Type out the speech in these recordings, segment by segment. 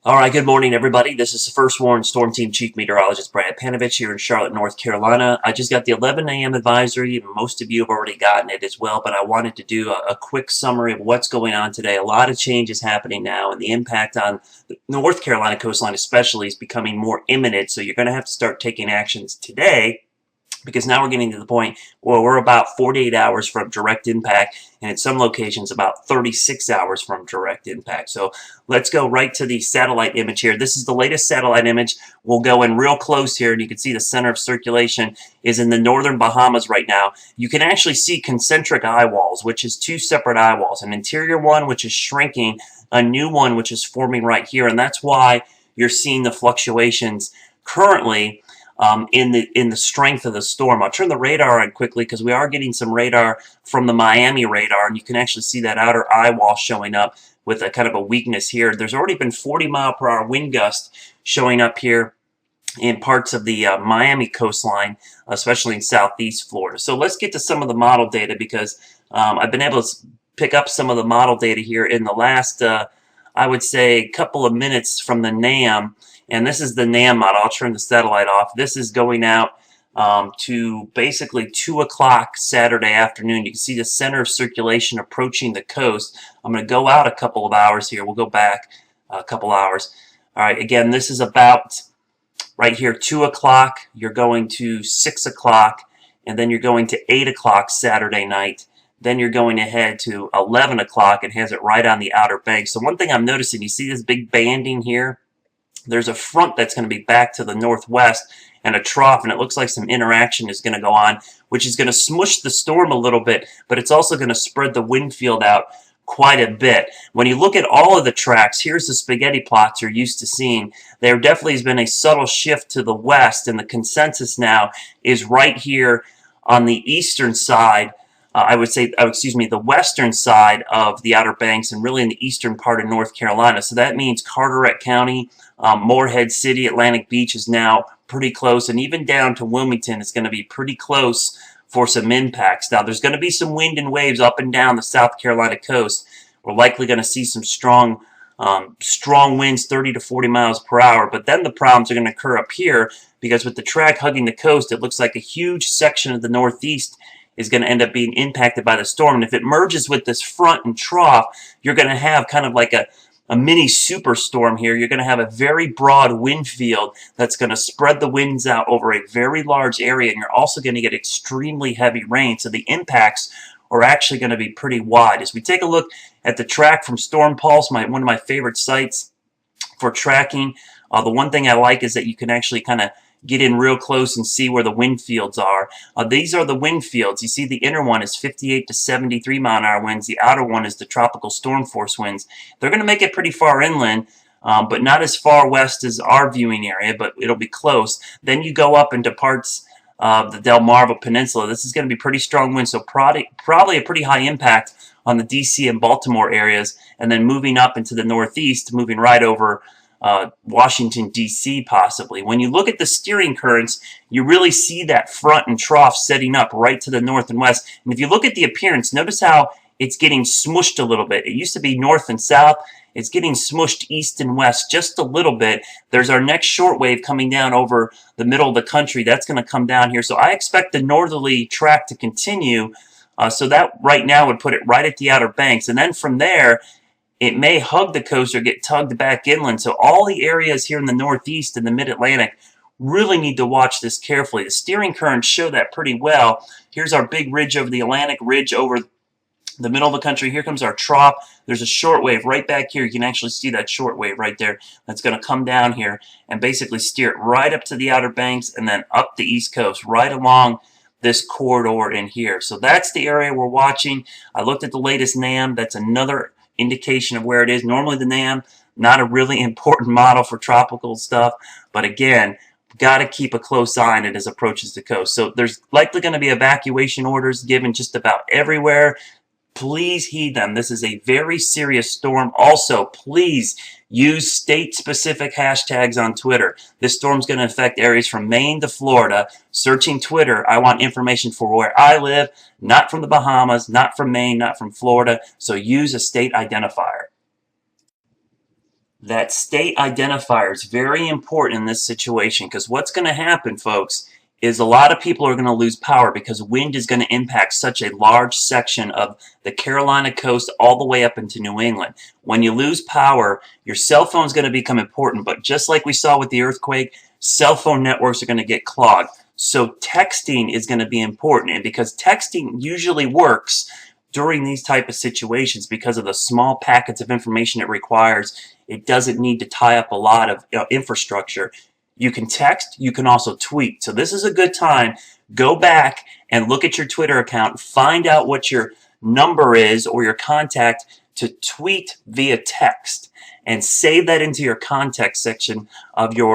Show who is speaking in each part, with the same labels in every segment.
Speaker 1: All right, good morning, everybody. This is the First Warn Storm Team Chief Meteorologist Brad Panovich here in Charlotte, North Carolina. I just got the 11 a.m. advisory. Most of you have already gotten it as well, but I wanted to do a quick summary of what's going on today. A lot of changes happening now, and the impact on the North Carolina coastline especially is becoming more imminent, so you're going to have to start taking actions today because now we're getting to the point where we're about 48 hours from direct impact, and in some locations about 36 hours from direct impact. So let's go right to the satellite image here. This is the latest satellite image. We'll go in real close here, and you can see the center of circulation is in the northern Bahamas right now. You can actually see concentric eye walls, which is two separate eye walls, an interior one which is shrinking, a new one which is forming right here, and that's why you're seeing the fluctuations currently in the strength of the storm. I'll turn the radar on quickly because we are getting some radar from the Miami radar, and you can actually see that outer eye wall showing up with a kind of a weakness here. There's already been 40-mile-per-hour wind gust showing up here in parts of the Miami coastline, especially in southeast Florida. So let's get to some of the model data because I've been able to pick up some of the model data here in the last, I would say, couple of minutes from the NAM. And this is the NAM model. I'll turn the satellite off. This is going out to basically 2 o'clock Saturday afternoon. You can see the center of circulation approaching the coast. I'm going to go out a couple of hours here. We'll go back a couple hours. All right, again, this is about right here, 2 o'clock. You're going to 6 o'clock, and then you're going to 8 o'clock Saturday night. Then you're going ahead to 11 o'clock and has it right on the outer bank. So one thing I'm noticing, you see this big banding here? There's a front that's going to be back to the northwest and a trough, and it looks like some interaction is going to go on, which is going to smush the storm a little bit, but it's also going to spread the wind field out quite a bit. When you look at all of the tracks, here's the spaghetti plots you're used to seeing. There definitely has been a subtle shift to the west, and the consensus now is right here on the eastern side. I would say, excuse me, the western side of the Outer Banks and really in the eastern part of North Carolina. So that means Carteret County, Morehead City, Atlantic Beach is now pretty close, and even down to Wilmington is going to be pretty close for some impacts. Now, there's going to be some wind and waves up and down the South Carolina coast. We're likely going to see some strong winds, 30 to 40 miles per hour, but then the problems are going to occur up here because with the track hugging the coast, it looks like a huge section of the northeast is going to end up being impacted by the storm. And if it merges with this front and trough, you're going to have kind of like a mini superstorm here. You're going to have a very broad wind field that's going to spread the winds out over a very large area, and you're also going to get extremely heavy rain. So the impacts are actually going to be pretty wide. As we take a look at the track from Storm Pulse, one of my favorite sites for tracking, the one thing I like is that you can actually kind of get in real close and see where the wind fields are. These are the wind fields. You see the inner one is 58 to 73 mile an hour winds. The outer one is the tropical storm force winds. They're going to make it pretty far inland, but not as far west as our viewing area, but it'll be close. Then you go up into parts of the Delmarva Peninsula. This is going to be pretty strong winds, so probably a pretty high impact on the D.C. and Baltimore areas, and then moving up into the northeast, moving right over Washington, D.C. possibly. When you look at the steering currents, you really see that front and trough setting up right to the north and west. And if you look at the appearance, notice how it's getting smushed a little bit. It used to be north and south. It's getting smushed east and west just a little bit. There's our next shortwave coming down over the middle of the country. That's going to come down here. So I expect the northerly track to continue. So that right now would put it right at the Outer Banks. And then from there, it may hug the coast or get tugged back inland. So all the areas here in the northeast and the mid-Atlantic really need to watch this carefully. The steering currents show that pretty well. Here's our big ridge over the Atlantic, ridge over the middle of the country. Here comes our trough. There's a short wave right back here. You can actually see that short wave right there that's going to come down here and basically steer it right up to the Outer Banks and then up the East Coast, right along this corridor in here. So that's the area we're watching. I looked at the latest NAM. That's another indication of where it is. Normally the NAM, not a really important model for tropical stuff, but again, got to keep a close eye on it as it approaches the coast. So there's likely going to be evacuation orders given just about everywhere. Please heed them. This is a very serious storm. Also, please use state-specific hashtags on Twitter. This storm's going to affect areas from Maine to Florida. Searching Twitter, I want information for where I live, not from the Bahamas, not from Maine, not from Florida. So use a state identifier. That state identifier is very important in this situation, because what's going to happen, folks, is a lot of people are going to lose power because wind is going to impact such a large section of the Carolina coast all the way up into New England. When you lose power, your cell phone is going to become important, but just like we saw with the earthquake, cell phone networks are going to get clogged. So texting is going to be important, and because texting usually works during these type of situations because of the small packets of information it requires, it doesn't need to tie up a lot of infrastructure. You can text, you can also tweet. So this is a good time. Go back and look at your Twitter account, find out what your number is or your contact to tweet via text, and save that into your contact section of your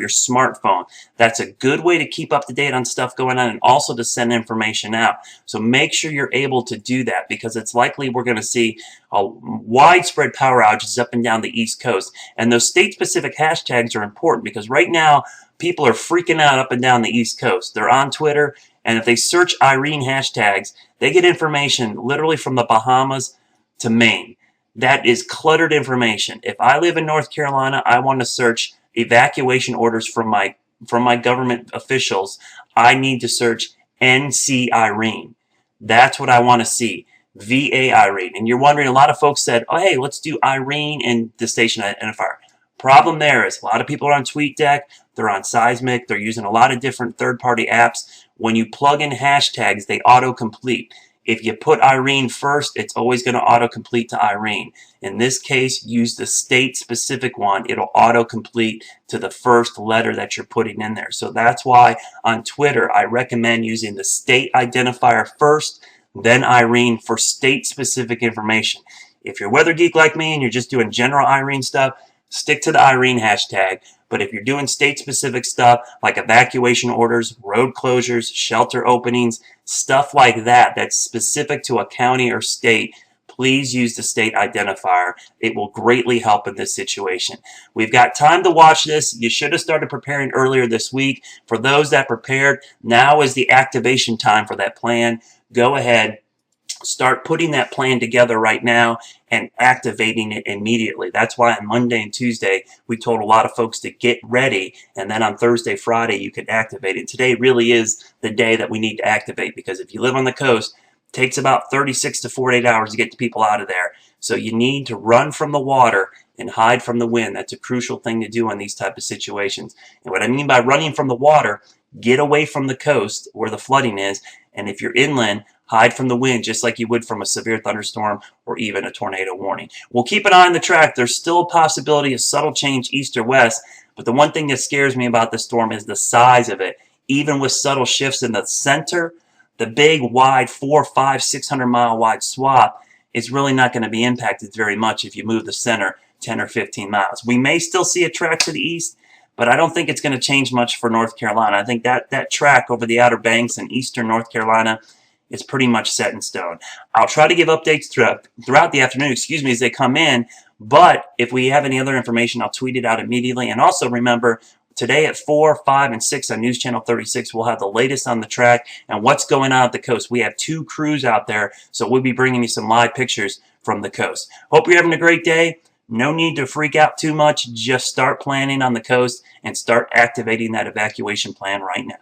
Speaker 1: smartphone. That's a good way to keep up to date on stuff going on and also to send information out. So make sure you're able to do that, because it's likely we're going to see widespread power outages up and down the East Coast. And those state-specific hashtags are important, because right now people are freaking out up and down the East Coast. They're on Twitter, and if they search Irene hashtags, they get information literally from the Bahamas to Maine. That is cluttered information. If I live in North Carolina, I want to search evacuation orders from my government officials. I need to search NC Irene. That's what I want to see. VA Irene. And you're wondering, a lot of folks said, oh, hey, let's do Irene and the station identifier. Problem there is a lot of people are on TweetDeck, they're on Seismic, they're using a lot of different third-party apps. When you plug in hashtags, they autocomplete. If you put Irene first, it's always going to autocomplete to Irene. In this case, use the state-specific one. It'll autocomplete to the first letter that you're putting in there. So that's why on Twitter, I recommend using the state identifier first, then Irene for state-specific information. If you're a weather geek like me and you're just doing general Irene stuff, stick to the Irene hashtag. But if you're doing state-specific stuff like evacuation orders, road closures, shelter openings, stuff like that that's specific to a county or state, please use the state identifier. It will greatly help in this situation. We've got time to watch this. You should have started preparing earlier this week. For those that prepared, now is the activation time for that plan. Go ahead. Start putting that plan together right now and activating it immediately. That's why on Monday and Tuesday, we told a lot of folks to get ready, and then on Thursday, Friday, you can activate it. Today really is the day that we need to activate, because if you live on the coast, it takes about 36 to 48 hours to get the people out of there. So you need to run from the water and hide from the wind. That's a crucial thing to do in these type of situations. And what I mean by running from the water, get away from the coast where the flooding is, and if you're inland, hide from the wind just like you would from a severe thunderstorm or even a tornado warning. We'll keep an eye on the track. There's still a possibility of subtle change east or west, but the one thing that scares me about this storm is the size of it. Even with subtle shifts in the center, the big, wide, 400, 500, 600 mile wide swath is really not going to be impacted very much if you move the center 10 or 15 miles. We may still see a track to the east, but I don't think it's going to change much for North Carolina. I think that track over the Outer Banks in eastern North Carolina is pretty much set in stone. I'll try to give updates throughout the afternoon, as they come in, but if we have any other information, I'll tweet it out immediately. And also remember, today at 4, 5, and 6 on News Channel 36, we'll have the latest on the track and what's going on at the coast. We have 2 crews out there, so we'll be bringing you some live pictures from the coast. Hope you're having a great day. No need to freak out too much. Just start planning on the coast and start activating that evacuation plan right now.